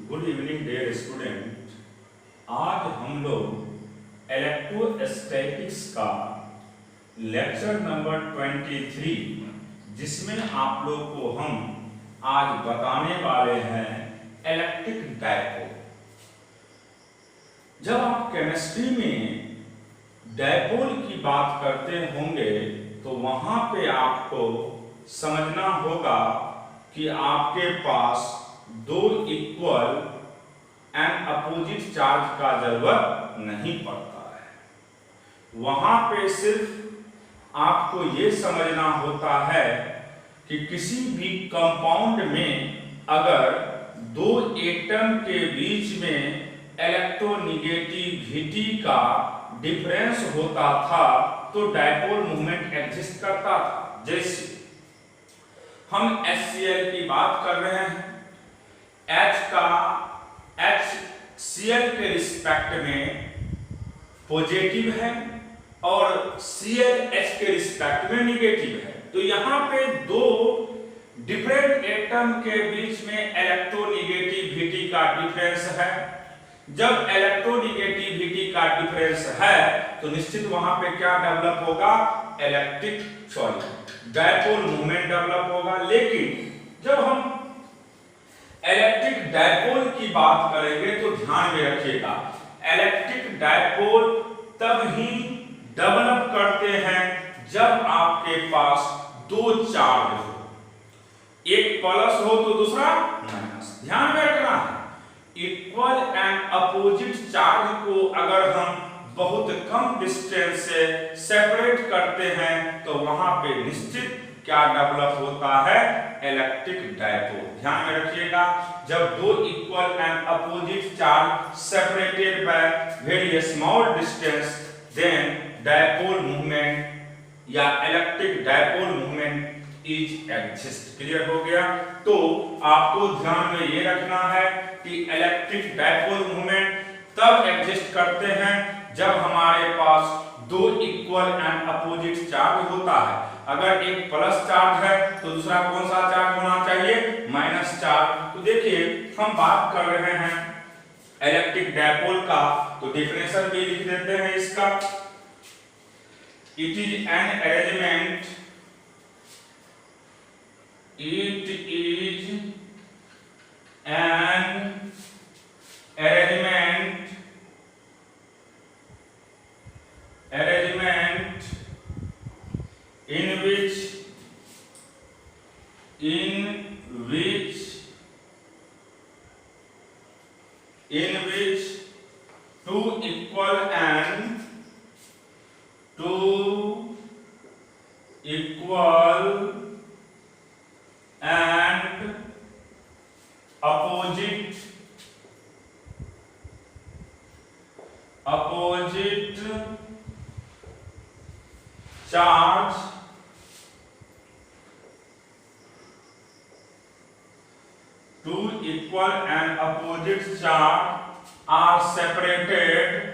Good evening dear student. आज हम लोग इलेक्ट्रोस्टैटिक्स का लेक्चर नंबर 23 जिसमें आप लोग को हम आज बताने वाले हैं इलेक्ट्रिक डायपोल। जब आप केमिस्ट्री में डायपोल की बात करते होंगे तो वहां पे आपको समझना होगा कि आपके पास दो इक्वल एंड अपोजिट चार्ज का जरूरत नहीं पड़ता है। वहां पे सिर्फ आपको ये समझना होता है कि किसी भी कंपाउंड में अगर दो एटम के बीच में इलेक्ट्रोनेगेटिविटी का डिफरेंस होता था तो डायपोल मूवमेंट एग्जिस्ट करता था। जैसे हम HCl की बात कर रहे हैं, HCl के रिस्पेक्ट में पॉजिटिव है और Cl H के रिस्पेक्ट में निगेटिव है। तो यहाँ पे दो डिफरेंट एटम के बीच में इलेक्ट्रोनेगेटिविटी का डिफरेंस है। जब इलेक्ट्रोनेगेटिविटी का डिफरेंस है तो निश्चित वहां पे क्या डेवलप होगा, डायपोल मूवमेंट डेवलप होगा। लेकिन जब हम इलेक्ट्रिक डायपोल की बात करेंगे तो ध्यान में रखिएगा, इलेक्ट्रिक डायपोल तब ही डेवलप करते हैं जब आपके पास दो चार्ज हो, एक प्लस हो तो दूसरा माइनस। ध्यान में रखना है, इक्वल एंड अपोजिट चार्ज को अगर हम बहुत कम डिस्टेंस से सेपरेट करते हैं तो वहां पे निश्चित क्या डेवलप होता है, इलेक्ट्रिक डायपोल। ध्यान में रखिएगा, जब दो equal and opposite charge separated by very small distance then dipole movement या electric dipole movement is exist. Clear हो गया? तो आपको ध्यान में ये रखना है कि इलेक्ट्रिक डायपोल मूवमेंट तब एग्जिस्ट करते हैं जब हमारे पास दो इक्वल एंड अपोजिट चार्ज होता है। अगर एक प्लस चार्ज है तो दूसरा कौन सा चार्ज होना चाहिए, माइनस चार्ज। तो देखिए हम बात कर रहे हैं इलेक्ट्रिक डायपोल का, तो डेफिनेशन भी लिख देते हैं इसका। It is an arrangement, it is N arrangement in which two equal and opposite charge are separated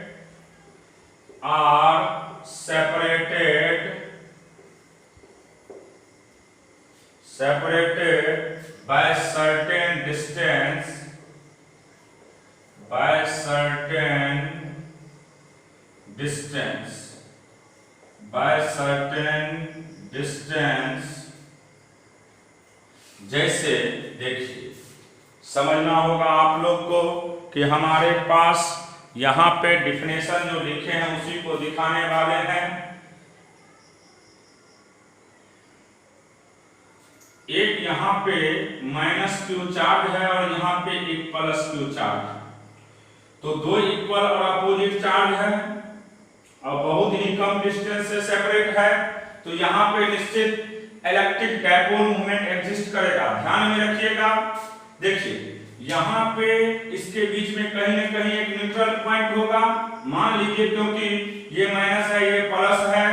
by certain distance, जैसे देखिए समझना होगा आप लोग को कि हमारे पास यहाँ पे डिफिनेशन जो लिखे हैं उसी को दिखाने वाले हैं। एक यहाँ पे माइनस क्यू चार्ज है और यहाँ पे एक प्लस क्यू चार्ज है, तो दो इक्वल और अपोजिट चार्ज है और बहुत ही कम डिस्टेंस से सेपरेट है, तो यहाँ पे निश्चित इलेक्ट्रिक डायपोल मूवमेंट एग्जिस्ट करेगा। ध्यान में रखिएगा, देखिए यहाँ पे इसके बीच में कहीं न कहीं एक न्यूट्रल पॉइंट होगा। मान लीजिए क्योंकि ये माइनस है ये प्लस है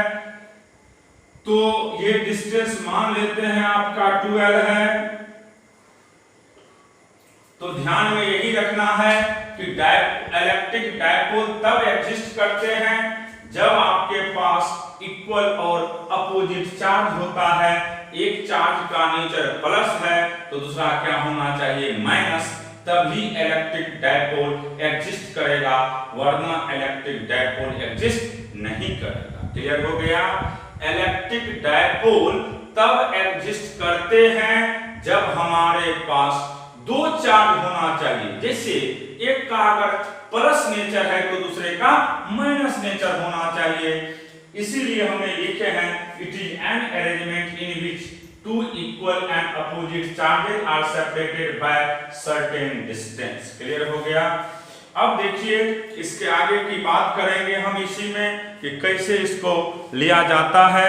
तो ये डिस्टेंस मान लेते हैं आपका 12 है। तो ध्यान में यही रखना है कि इलेक्ट्रिक डायपोल तब एग्जिस्ट करते हैं जब आपके पास इक्वल और अपोजिट चार्ज होता है। एक चार्ज का नेचर प्लस है तो दूसरा क्या होना चाहिए, माइनस, तभी इलेक्ट्रिक डायपोल एग्जिस्ट करेगा, वरना इलेक्ट्रिक डायपोल एग्जिस्ट नहीं करेगा। क्लियर हो गया? इलेक्ट्रिक डायपोल तब एग्जिस्ट करते हैं जब हमारे पास दो चार्ज होना चाहिए। जैसे एक का अगर प्लस नेचर है तो दूसरे का माइनस नेचर होना चाहिए। इसीलिए हमें लिखे हैं it is an arrangement in which two equal and opposite charges are separated by certain distance. Clear हो गया? अब देखिए इसके आगे की बात करेंगे हम इसी में कि कैसे इसको लिया जाता है।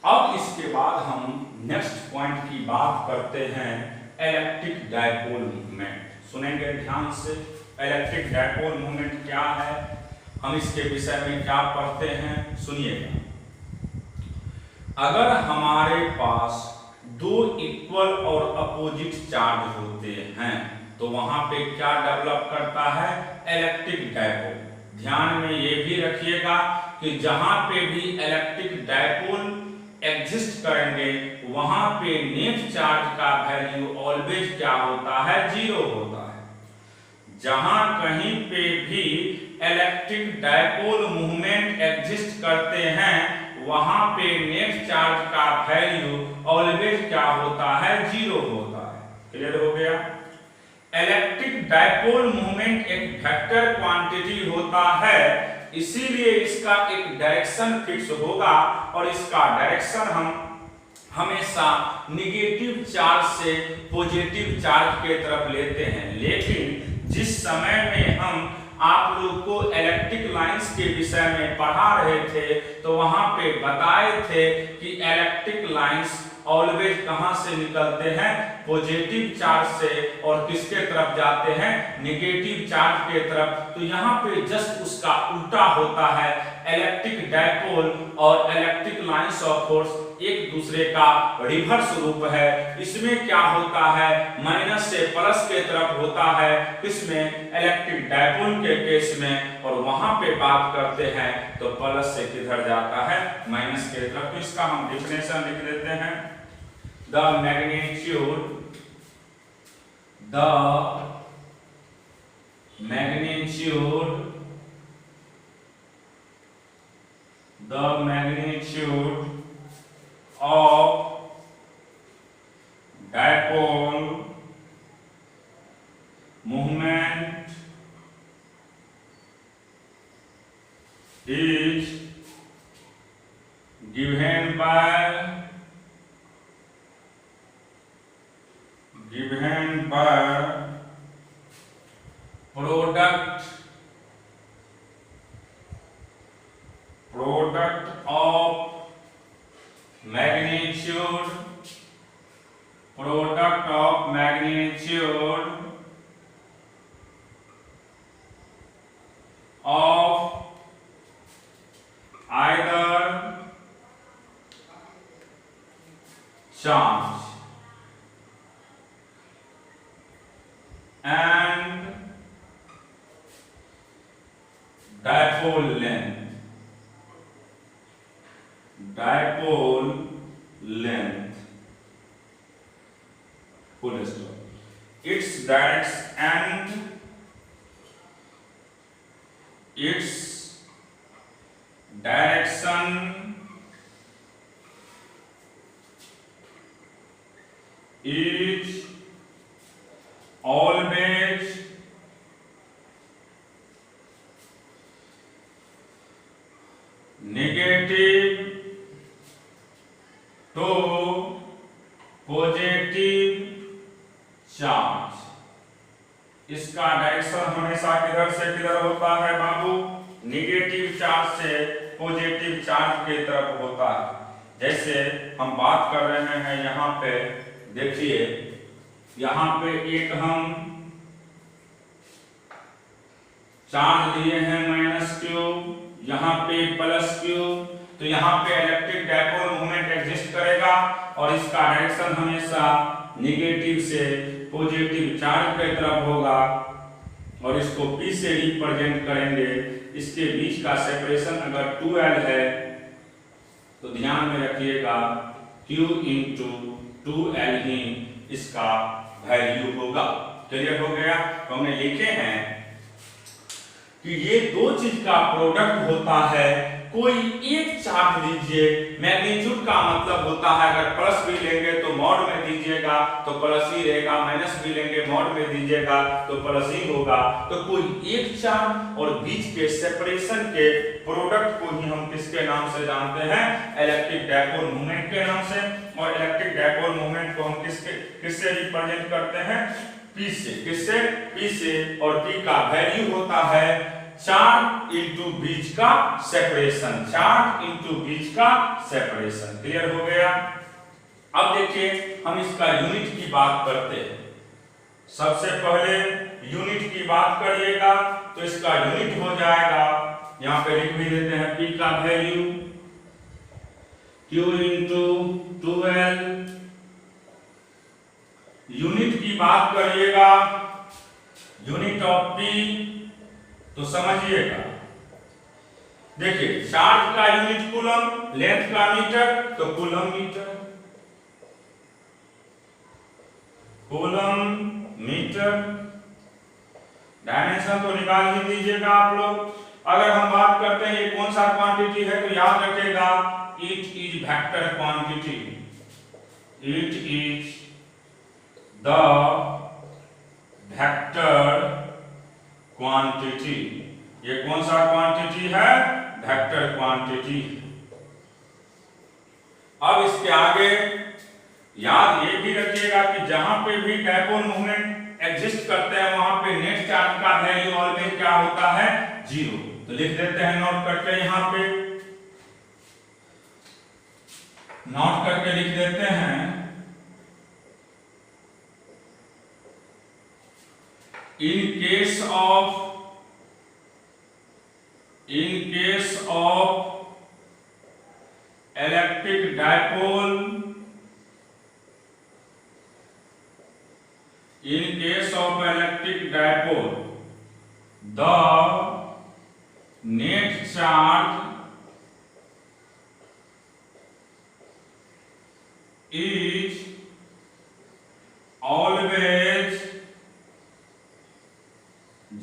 अब इसके बाद हम नेक्स्ट पॉइंट की बात करते हैं इलेक्ट्रिक डायपोल मूवमेंट। सुनेंगे ध्यान से, इलेक्ट्रिक डायपोल मूवमेंट क्या है, हम इसके विषय में क्या पढ़ते हैं, सुनिएगा। अगर हमारे पास दो इक्वल और अपोजिट चार्ज होते हैं तो वहां पे क्या डेवलप करता है? Electric dipole. ध्यान में ये भी रखिएगा कि जहां पे भी इलेक्ट्रिक डायपोल एग्जिस्ट करेंगे वहां पे नेट चार्ज का वैल्यू ऑलवेज क्या होता है? जीरो होता है। जहां कहीं पे भी इलेक्ट्रिक डायपोल मूवमेंट एग्जिस्ट करते हैं वहां पे नेट चार्ज का वैल्यू ऑलवेज क्या होता है? जीरो होता है। क्लियर हो गया? इलेक्ट्रिक डायपोल मूवमेंट एक वेक्टर क्वांटिटी होता है, इसीलिए इसका एक डायरेक्शन फिक्स होगा और इसका डायरेक्शन हम हमेशा निगेटिव चार्ज से पॉजिटिव चार्ज के तरफ लेते हैं। लेकिन जिस समय में हम आप लोग को इलेक्ट्रिक लाइंस के विषय में पढ़ा रहे थे तो वहां पे बताए थे कि इलेक्ट्रिक लाइंस ऑलवेज कहां से निकलते हैं? पॉजिटिव चार्ज से, और किसके तरफ जाते हैं? निगेटिव चार्ज के तरफ। तो यहाँ पे जस्ट उसका उल्टा होता है। इलेक्ट्रिक डायपोल और इलेक्ट्रिक लाइंस ऑफ फोर्स एक दूसरे का रिवर्स रूप है। इसमें क्या होता है? माइनस से प्लस के तरफ होता है, किसमें? इलेक्ट्रिक डायपोल के केस में। और वहां पे बात करते हैं तो प्लस से किधर जाता है? माइनस के तरफ। तो इसका हम डेफिनेशन लिख देते हैं। The magnitude of dipole movement is given by product of magnitude of either charge and dipole length. Full stop. Its direction is always negative to positive charge. इसका डायरेक्शन हमेशा किधर से किधर होता है बाबू? निगेटिव चार्ज से पॉजिटिव चार्ज की तरफ होता है। जैसे हम बात कर रहे हैं यहाँ पे, देखिए यहाँ पे एक हम चार्ज लिए हैं -q, यहाँ पे +q। तो यहाँ पे इलेक्ट्रिक डायपोल मूवमेंट एग्जिस्ट करेगा और इसका डायरेक्शन हमेशा निगेटिव से पॉजिटिव चार्ज की तरफ होगा और इसको p से रिप्रेजेंट करेंगे। इसके बीच का सेपरेशन अगर 2l है तो ध्यान में रखिएगा Q इंटू 2L ही इसका वैल्यू होगा। क्लियर हो गया? तो हमने लिखे हैं कि ये दो चीज का प्रोडक्ट होता है। कोई एक चार्ज लीजिए, मैग्नीट्यूड का मतलब होता है अगर प्लस भी लेंगे तो मॉड में दीजिएगा तो प्लस ही रहेगा, माइनस भी लेंगे मॉड में दीजिएगा तो प्लस ही होगा। तो कोई एक चार्ज और बीच के सेपरेशन के प्रोडक्ट को ही हम किसके नाम से जानते हैं? इलेक्ट्रिक डायपोल मोमेंट के नाम से। और इलेक्ट्रिक डायपोल मोमेंट को हम किससे रिप्रेजेंट करते हैं? P से। किससे? P से। और P का वैल्यू होता है चार्ज इंटू बीच का सेपरेशन। चार्ज इंटू बीच का सेपरेशन। क्लियर हो गया? अब देखिए हम इसका यूनिट की बात करते हैं। सबसे पहले यूनिट की बात करिएगा तो इसका यूनिट हो जाएगा, यहां पे लिख भी देते हैं P का value Q into 2L। Unit की बात करिएगा, यूनिट ऑफ P तो समझिएगा। देखिए चार्ज का यूनिट कूलम, लेंथ का मीटर तो coulomb metre, coulomb metre. Dimension तो निकाल ही दीजिएगा आप लोग। अगर हम बात करते हैं ये कौन सा क्वांटिटी है तो याद रखिएगा it is vector quantity. It is the vector quantity. ये कौन सा क्वांटिटी है? Vector quantity. अब इसके आगे याद ये भी रखिएगा कि जहां पे भी डायपोल मूवमेंट एग्जिस्ट करते हैं वहां पे नेट चार्ज का वैल्यू ऑलवेज क्या होता है? 0। तो लिख देते हैं नोट करके, यहां पे नोट करके लिख देते हैं in case of electric dipole, in case of electric dipole the net charge is always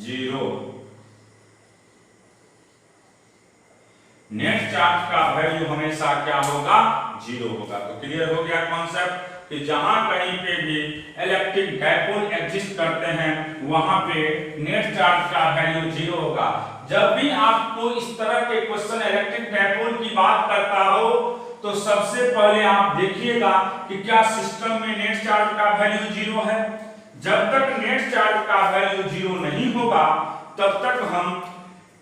0। Net charge का वैल्यू हमेशा क्या होगा? 0 होगा। तो क्लियर हो गया कॉन्सेप्ट कि जहां कहीं पे भी इलेक्ट्रिक डायपोल एग्जिस्ट करते हैं वहां पे नेट चार्ज का वैल्यू 0 होगा। जब भी आपको इस तरह के क्वेश्चन इलेक्ट्रिक डायपोल की बात करता हो तो सबसे पहले आप देखिएगा कि क्या सिस्टम में नेट चार्ज का वैल्यू 0 है। जब तक नेट चार्ज का वैल्यू 0 नहीं होगा तब तक हम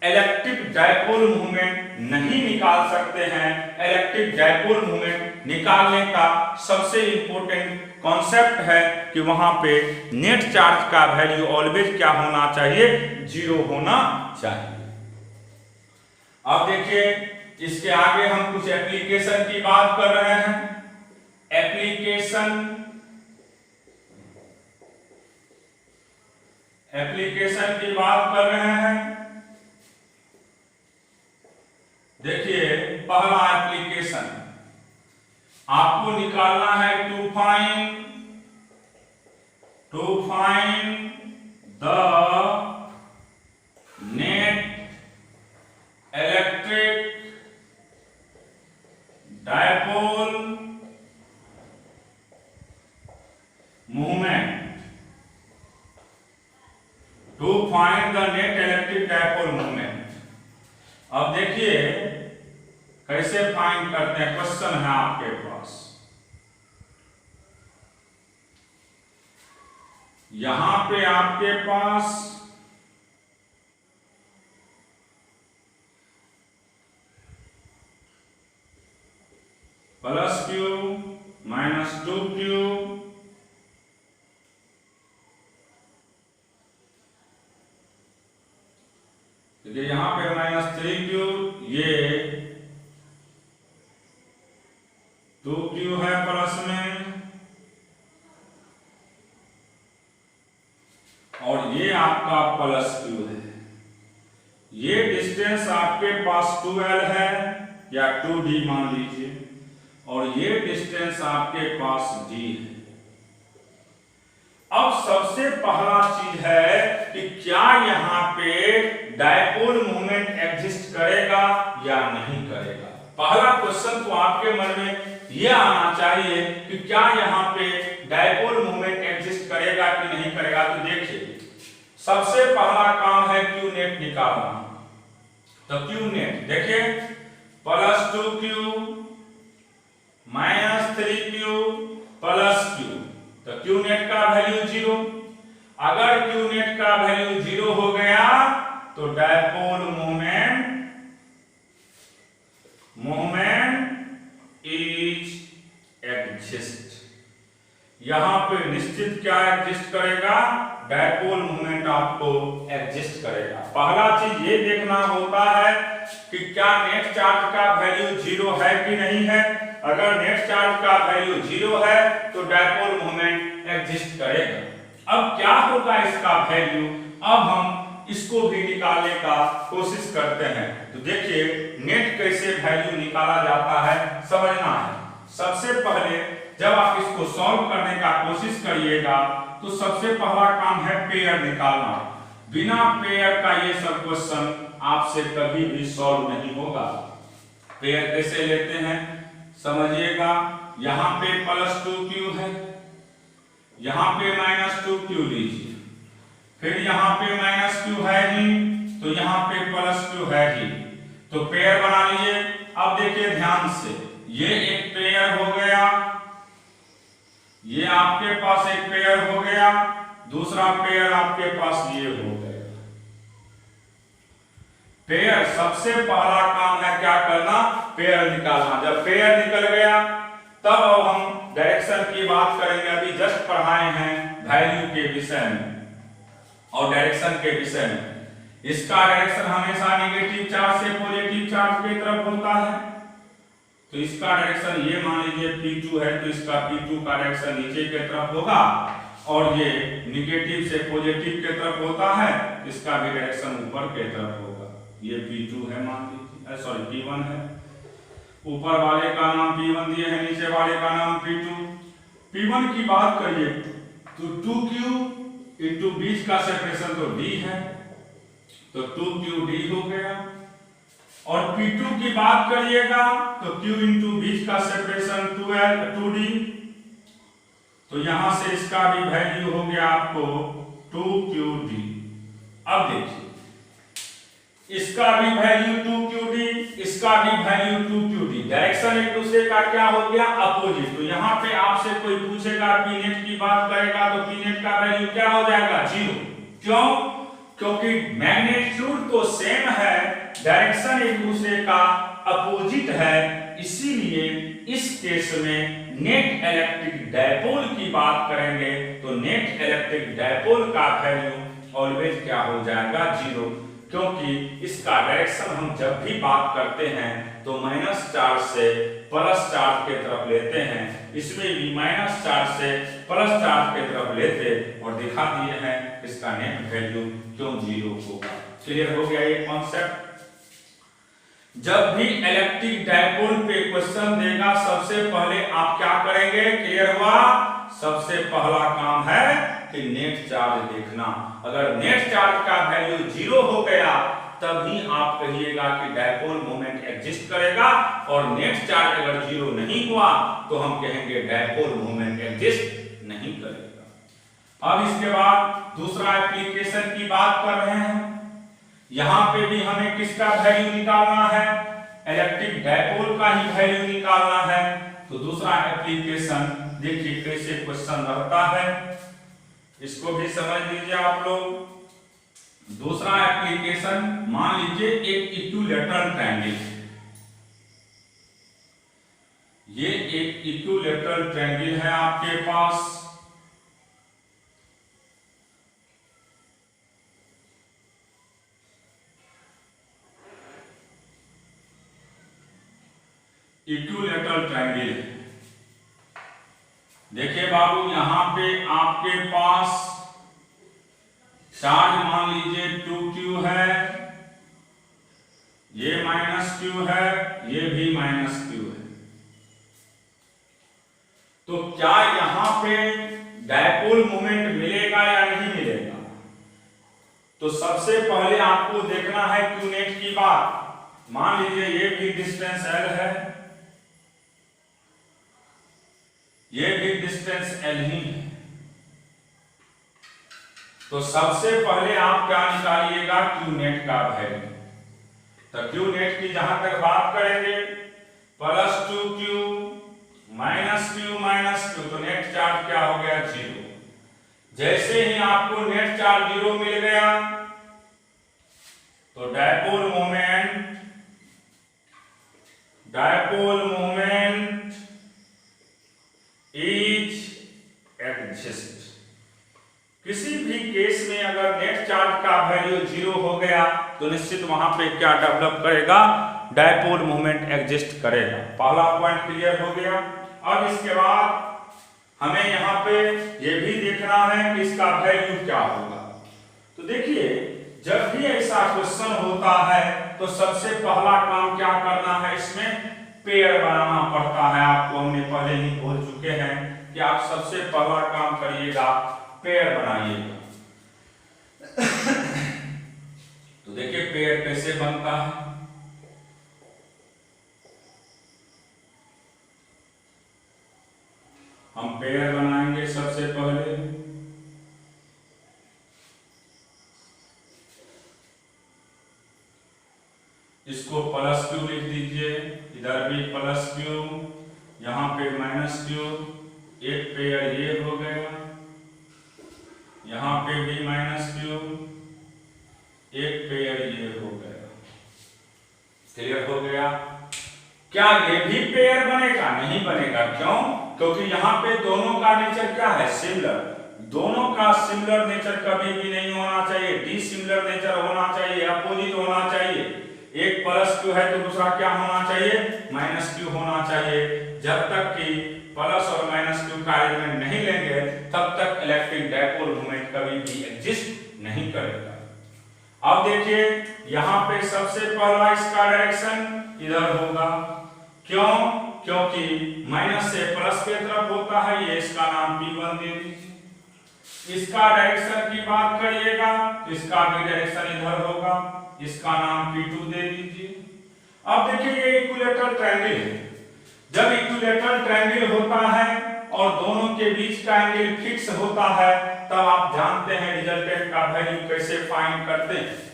इलेक्ट्रिक डायपोल मूवमेंट नहीं निकाल सकते हैं। इलेक्ट्रिक डायपोल मूवमेंट निकालने का सबसे इंपॉर्टेंट कॉन्सेप्ट है कि वहां पे नेट चार्ज का वैल्यू ऑलवेज क्या होना चाहिए? 0 होना चाहिए। अब देखिए इसके आगे हम कुछ एप्लीकेशन की बात कर रहे हैं। एप्लीकेशन की बात कर रहे हैं। देखिए पहला एप्लीकेशन आपको निकालना है to find the net electric dipole movement. To find the net electric dipole movement. अब देखिए कैसे फाइंड करते हैं। क्वेश्चन है आपके पास, यहां पे आपके पास +q -2q यहां पे -3q, ये 2q है प्लस में, और ये आपका +q है। ये डिस्टेंस आपके पास 2l है या 2d मान लीजिए, और ये डिस्टेंस आपके पास d है। अब सबसे पहला चीज है कि क्या यहाँ पे डायपोल मोमेंट एग्जिस्ट करेगा या नहीं करेगा। पहला क्वेश्चन तो आपके मन में यह आना चाहिए कि क्या यहाँ पे डायपोल मोमेंट एग्जिस्ट करेगा कि नहीं करेगा। तो देखिए सबसे पहला काम है क्यू नेट निकालना। तो क्यू नेट देखिए +2q -3q +q। तो क्यू नेट का वैल्यू 0। अगर क्यू नेट का वैल्यू 0 हो गया तो डायपोल मोमेंट इज एग्जिस्ट। यहां पे निश्चित क्या एग्जिस्ट करेगा, डायपोल मोमेंट आपको एग्जिस्ट करेगा। पहला चीज ये देखना होता है कि क्या नेट चार्ज का वैल्यू 0 है कि नहीं है। अगर नेट चार्ज का वैल्यू 0 है तो डायपोल मोमेंट एग्जिस्ट करेगा। अब क्या होगा इसका वैल्यू, अब हम इसको भी निकालने का कोशिश करते हैं। तो देखिए नेट कैसे वैल्यू निकाला जाता है समझना है। सबसे पहले जब आप इसको सॉल्व करने का कोशिश करिएगा तो सबसे पहला काम है पेयर निकालना। बिना पेयर का ये सब क्वेश्चन आपसे कभी भी सॉल्व नहीं होगा। पेयर कैसे लेते हैं समझिएगा। यहां पे +2q है, यहां पे -2q लीजिए, फिर यहां पे -q है ही तो यहां पे +q है ही, तो पेयर बना लीजिए। अब देखिए ध्यान से, ये एक पेयर हो गया, ये आपके पास एक पेयर हो गया, दूसरा पेयर आपके पास ये हो गया। पेयर सबसे पहला काम है क्या करना, पेयर निकालना। जब पेयर निकल गया तब अब हम डायरेक्शन की बात करेंगे। अभी जस्ट पढ़ाए हैं वैल्यू के विषय में और डायरेक्शन के विषय में। इसका डायरेक्शन हमेशा नेगेटिव चार्ज से पॉजिटिव चार्ज की तरफ होता है। तो इसका डायरेक्शन ये मान लीजिए P2 है तो इसका P2 का डायरेक्शन नीचे की तरफ होगा, और ये नेगेटिव से पॉजिटिव की तरफ होता है, इसका भी डायरेक्शन ऊपर की तरफ होगा। ये P2 है मान लीजिए, सॉरी P1 है। ऊपर वाले का नाम P1 दिए है, नीचे वाले का नाम P2। P1 की बात करिए तो 2q इंटू बीच का सेपरेशन तो d है, तो 2qd हो गया। और P2 की बात करिएगा तो q इंटू बीच का सेपरेशन 2d, तो यहां से इसका भी वैल्यू हो गया आपको 2qd। अब देखिए इसका भी वैल्यू 2qd, इसका भी वैल्यू 2qd। डायरेक्शन एक दूसरे का क्या हो गया, अपोजिट। तो यहाँ पे आपसे कोई पूछेगा P नेट की बात करेगा तो P नेट का वैल्यू क्या हो जाएगा, 0। क्यों, क्योंकि मैग्नीट्यूड तो सेम है, डायरेक्शन एक दूसरे का अपोजिट है, इसीलिए इस केस में नेट इलेक्ट्रिक डायपोल की बात करेंगे तो नेट इलेक्ट्रिक डायपोल का वैल्यू ऑलवेज क्या हो जाएगा, 0। क्योंकि इसका डायरेक्शन हम जब भी बात करते हैं तो माइनस चार्ज से प्लस चार्ज की तरफ लेते हैं, इसमें भी माइनस चार्ज से प्लस चार्ज की तरफ लेते और दिखा दिए हैं इसका नेट वैल्यू क्यों 0 होगा। क्लियर हो गया ये कॉन्सेप्ट। जब भी इलेक्ट्रिक डायपोल पे क्वेश्चन देगा सबसे पहले आप क्या करेंगे, क्लियर हुआ। सबसे पहला काम है कि नेट चार्ज देखना। अगर नेट चार्ज का वैल्यू 0 हो गया तभी आप कहिएगा कि डायपोल मोमेंट एग्जिस्ट करेगा, और नेट चार्ज अगर 0 नहीं हुआ तो हम कहेंगे डायपोल मोमेंट एग्जिस्ट नहीं करेगा। अब इसके बाद दूसरा एप्लीकेशन की बात कर रहे हैं। यहां पे भी हमें किसका वैल्यू निकालना है, इलेक्ट्रिक डायपोल का ही वैल्यू निकालना है। तो दूसरा एप्लीकेशन देखिए कैसे क्वेश्चन रहता है, इसको भी समझ लीजिए आप लोग। दूसरा एप्लीकेशन मान लीजिए एक इक्विलैटरल ट्रायंगल, ये एक इक्विलैटरल ट्रायंगल है आपके पास। इक्विलैटरल ट्रायंगल है। देखिए बाबू यहां पे आपके पास चार्ज मान लीजिए 2q है, ये -q है, ये भी -q है। तो क्या यहां पे डायपोल मोमेंट मिलेगा या नहीं मिलेगा? तो सबसे पहले आपको देखना है क्यू नेट की बात। मान लीजिए ये भी डिस्टेंस L है, ये भी डिस्टेंस L ही है। तो सबसे पहले आप क्या निकालिएगा? क्यू नेट का वैल्यू। तो क्यू नेट की जहां तक बात करेंगे, +2q -q, तो नेट चार्ज क्या हो गया? 0। जैसे ही आपको नेट चार्ज 0 मिल गया तो डायपोल मोमेंट इज एग्जिस्ट। किसी भी केस में अगर नेट चार्ज का वैल्यू 0 हो गया तो निश्चित वहां पे क्या डेवलप करेगा? डायपोल मोमेंट एग्जिस्ट करेगा। पहला पॉइंट क्लियर हो गया। अब इसके बाद हमें यहाँ पे ये भी देखना है कि इसका वैल्यू क्या होगा। तो देखिए, जब भी ऐसा क्वेश्चन होता है तो सबसे पहला काम क्या करना है? इसमें पेयर बनाना पड़ता है। आपको हमने पहले ही बोल चुके हैं कि आप सबसे पहला काम करिएगा, पेयर बनाइएगा। तो देखिए पेयर कैसे बनता है। हम पेयर बनाएंगे सबसे पहले। इसको +q लिख दीजिए, इधर भी +q, यहाँ पे -q। एक पेयर ये हो गया, यहाँ पे भी -q, एक पेयर ये हो गया। क्लियर हो गया? क्या ये भी पेयर बनेगा? नहीं बनेगा। क्यों? क्योंकि यहाँ पे दोनों का नेचर क्या है? सिमिलर। दोनों का सिमिलर नेचर कभी भी नहीं होना चाहिए, डिसिमिलर नेचर होना चाहिए, अपोजिट होना चाहिए। एक +q है तो दूसरा क्या होना चाहिए? -q होना चाहिए। जब तक कि प्लस और -q का एलिमेंट नहीं लेंगे तब तक इलेक्ट्रिक डायपोल मोमेंट कभी भी एग्जिस्ट नहीं करेगा। अब देखिए यहाँ पे सबसे पहला इसका डायरेक्शन इधर होगा। क्यों? क्योंकि माइनस से प्लस की तरफ होता है, ये इसका नाम P1 दे दीजिए। इसका डायरेक्शन की बात करिएगा तो इसका भी डायरेक्शन इधर होगा, इसका नाम P2 दे दीजिए। अब देखिए ये इक्विलेटरल ट्रायंगल है। जब इक्विलेटरल ट्रायंगल होता है और दोनों के बीच का एंगल फिक्स होता है तब आप जानते हैं रिजल्टेंट का वैल्यू कैसे फाइंड करते हैं।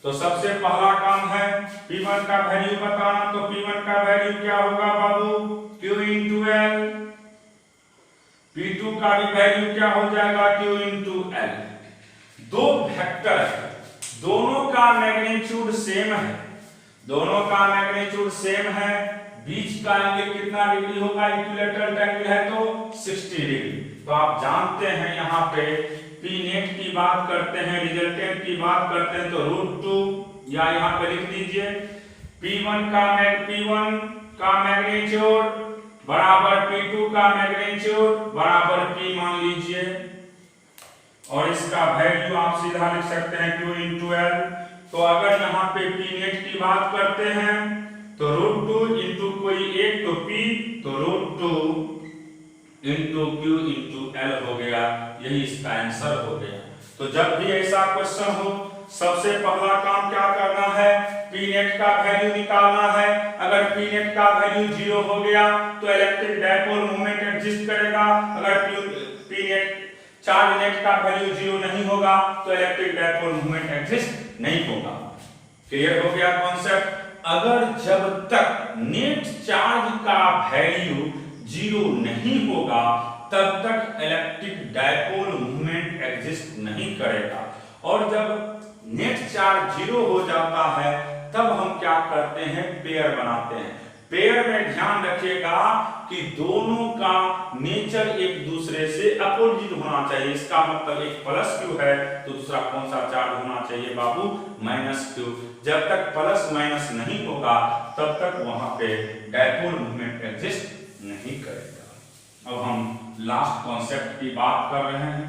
तो सबसे पहला काम है P1 का वैल्यू बताना। तो P1 का वैल्यू क्या होगा बाबू? Q into L। P2 का भी वैल्यू क्या हो जाएगा? Q into L। दो वेक्टर है, दोनों का मैग्नीट्यूड सेम है, दोनों का मैग्नीट्यूड सेम है। बीच का एंगल कितना डिग्री होगा? इक्विलेटरल ट्रायंगल है तो 60 डिग्री। तो आप जानते हैं यहाँ पे P नेट की बात करते हैं, रिजल्टेंट की बात करते हैं तो √2 या यहाँ पे लिख दीजिए P1 का मैग्नीट्यूड बराबर P2 का मैग्नीट्यूड बराबर P मान लीजिए, और इसका वैल्यू आप सीधा लिख सकते हैं Q into L। तो अगर यहाँ पे P नेट की बात करते हैं तो √2 इंटू कोई एक तो P, तो √2 इंटू Q इंटू L हो गया। यही इसका आंसर हो गया। तो जब भी ऐसा क्वेश्चन हो सबसे पहला काम क्या करना है? P नेट का वैल्यू निकालना है। अगर P नेट का वैल्यू 0 हो गया तो इलेक्ट्रिक डायपोल मोमेंट एग्जिस्ट करेगा। अगर P नेट चार्ज नेट का वैल्यू 0 नहीं होगा तो इलेक्ट्रिक डायपोल मोमेंट एग्जिस्ट नहीं होगा। क्लियर हो गया कॉन्सेप्ट? अगर जब तक नेट चार्ज का वैल्यू 0 नहीं होगा तब तक इलेक्ट्रिक डायपोल मूवमेंट एग्जिस्ट नहीं करेगा। और जब नेट चार्ज 0 हो जाता है तब हम क्या करते हैं? पेयर बनाते हैं। पेयर में ध्यान रखिएगा कि दोनों का नेचर एक दूसरे से अपोजिट होना चाहिए। इसका मतलब एक +q है तो दूसरा कौन सा चार्ज होना चाहिए बाबू? -q। जब तक प्लस माइनस नहीं होगा तब तक वहां पे डायपोल मूवमेंट एग्जिस्ट नहीं करेगा। अब हम लास्ट कॉन्सेप्ट की बात कर रहे हैं,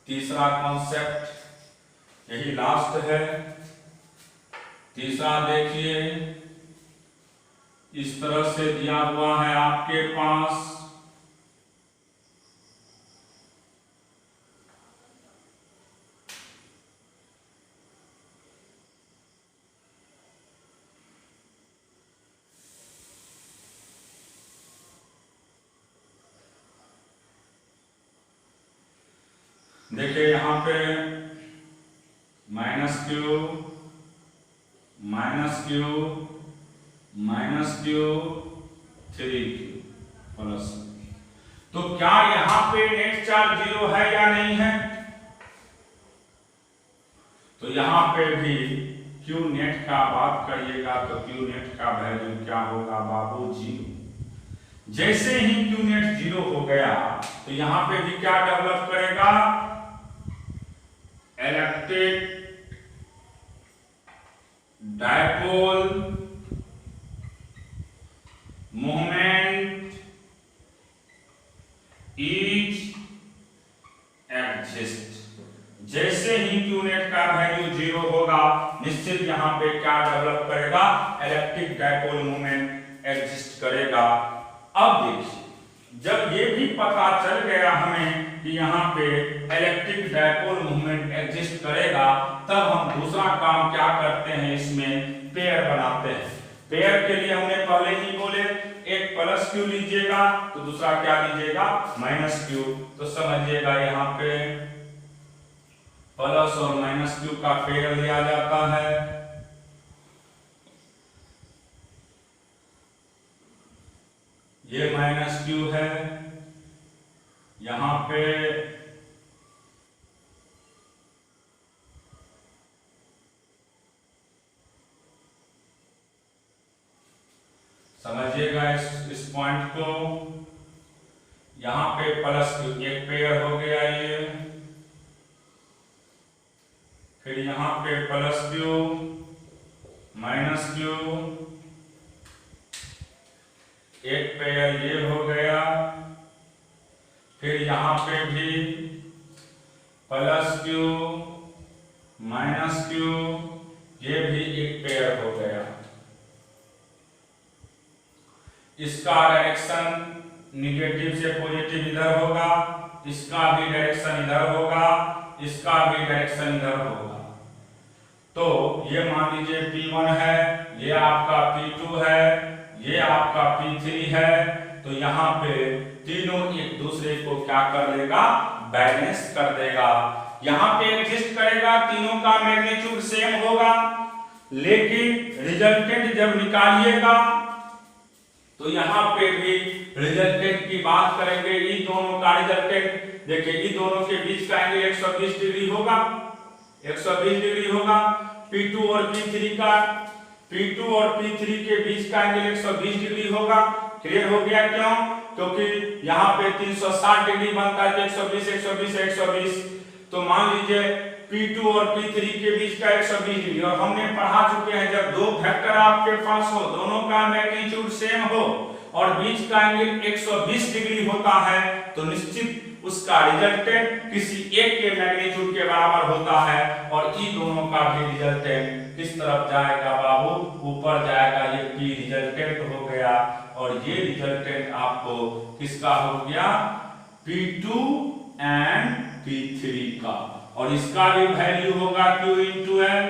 तीसरा कॉन्सेप्ट यही लास्ट है। तीसरा देखिए, इस तरह से दिया हुआ है आपके पास देखिए यहाँ पे minus Q minus Q minus Q 3q plus. तो क्या यहाँ पे नेट चार्ज 0 है या नहीं है? तो यहाँ पे भी Q नेट का बात करिएगा तो Q नेट का वैल्यू क्या होगा बाबू? 0। जैसे ही Q नेट 0 हो गया तो यहाँ पे भी क्या डेवलप करेगा? Electric dipole moment is exist. जैसे ही Q नेट का वैल्यू 0 होगा निश्चित यहाँ पे क्या डेवलप करेगा? इलेक्ट्रिक डायपोल मोमेंट एग्जिस्ट करेगा। अब देखिए जब ये भी पता चल गया हमें कि यहाँ पे इलेक्ट्रिक डायपोल मूवमेंट एग्जिस्ट करेगा, तब हम दूसरा काम क्या करते हैं, इसमें पेयर बनाते हैं। पेयर के लिए हमने पहले ही बोले एक प्लस क्यू लीजिएगा तो दूसरा क्या लीजिएगा? Minus Q. तो समझिएगा यहाँ पे प्लस और माइनस क्यू का पेयर लिया जाता है। ये माइनस क्यू है, यहां पे समझिएगा इस पॉइंट को। यहां पे प्लस क्यू एक पेयर हो गया ये, फिर यहां पे प्लस क्यू माइनस क्यू एक पेयर ये हो गया, फिर यहां पे भी प्लस क्यू माइनस क्यू ये भी एक पेयर हो गया। इसका डायरेक्शन निगेटिव से पॉजिटिव इधर होगा, इसका भी डायरेक्शन इधर होगा, इसका भी डायरेक्शन इधर होगा। तो ये मान लीजिए P1 है, ये आपका P2 है, ये आपका P3 है। तो यहाँ पे तीनों एक दूसरे को क्या कर देगा? बैलेंस कर देगा। यहाँ पे एग्जिस्ट करेगा, तीनों का मैग्नीट्यूड सेम होगा, लेकिन रिजल्टेंट जब निकालिएगा तो यहाँ पे भी रिजल्टेंट की बात करेंगे। इन दोनों का रिजल्टेंट देखिए, इन दोनों के बीच का एंगल 120 डिग्री होगा, 120 डिग्री होगा। P2 और P3 का P2 और P3 के बीच का एंगल 120 डिग्री होगा। क्लियर हो गया? क्यों? क्योंकि यहाँ पे 360 डिग्री बनता है, 120 120 120। तो मान लीजिए P2 और P3 के बीच का 120 डिग्री। और हमने पढ़ा चुके हैं जब दो वेक्टर आपके पास हो, दोनों का मैग्नीट्यूड सेम हो और बीच का एंगल 120 डिग्री होता है, तो निश्चित उसका रिजल्टेंट किसी एक के मैग्नीट्यूड के बराबर होता है। और इन दोनों का भी रिजल्टेंट किस तरफ जाएगा बाबू? ऊपर जाएगा। ये P रिजल्टेंट हो गया और ये रिजल्टेंट आपको किसका हो गया? P2 एंड P3 का। और इसका भी वैल्यू होगा Q इंटू L,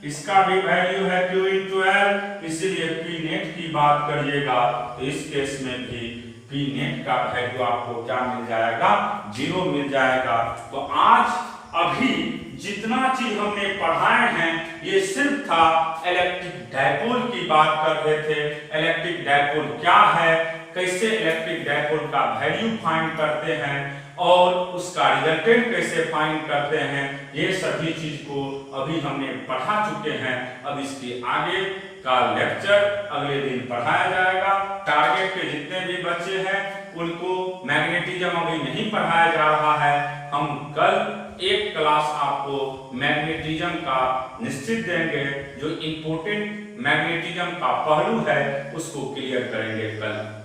इसका भी वैल्यू है Q इंटू L। इसलिए P नेट की बात करिएगा तो इस केस में भी P नेट का वैल्यू आपको क्या मिल जाएगा? 0 मिल जाएगा। तो आज अभी जितना चीज हमने पढ़ाए हैं ये सिर्फ था इलेक्ट्रिक डायपोल की बात कर रहे थे। इलेक्ट्रिक डायपोल क्या है, कैसे इलेक्ट्रिक डायपोल का वैल्यू फाइंड करते हैं और उसका रिजल्टेंट कैसे फाइंड करते हैं, ये सभी चीज को अभी हमने पढ़ा चुके हैं। अब इसके आगे का लेक्चर अगले दिन पढ़ाया जाएगा। टारगेट के जितने भी बच्चे हैं उनको मैग्नेटिज्म अभी नहीं पढ़ाया जा रहा है। हम कल एक क्लास आपको मैग्नेटिज्म का निश्चित देंगे, जो इंपॉर्टेंट मैग्नेटिज्म का पहलू है उसको क्लियर करेंगे कल।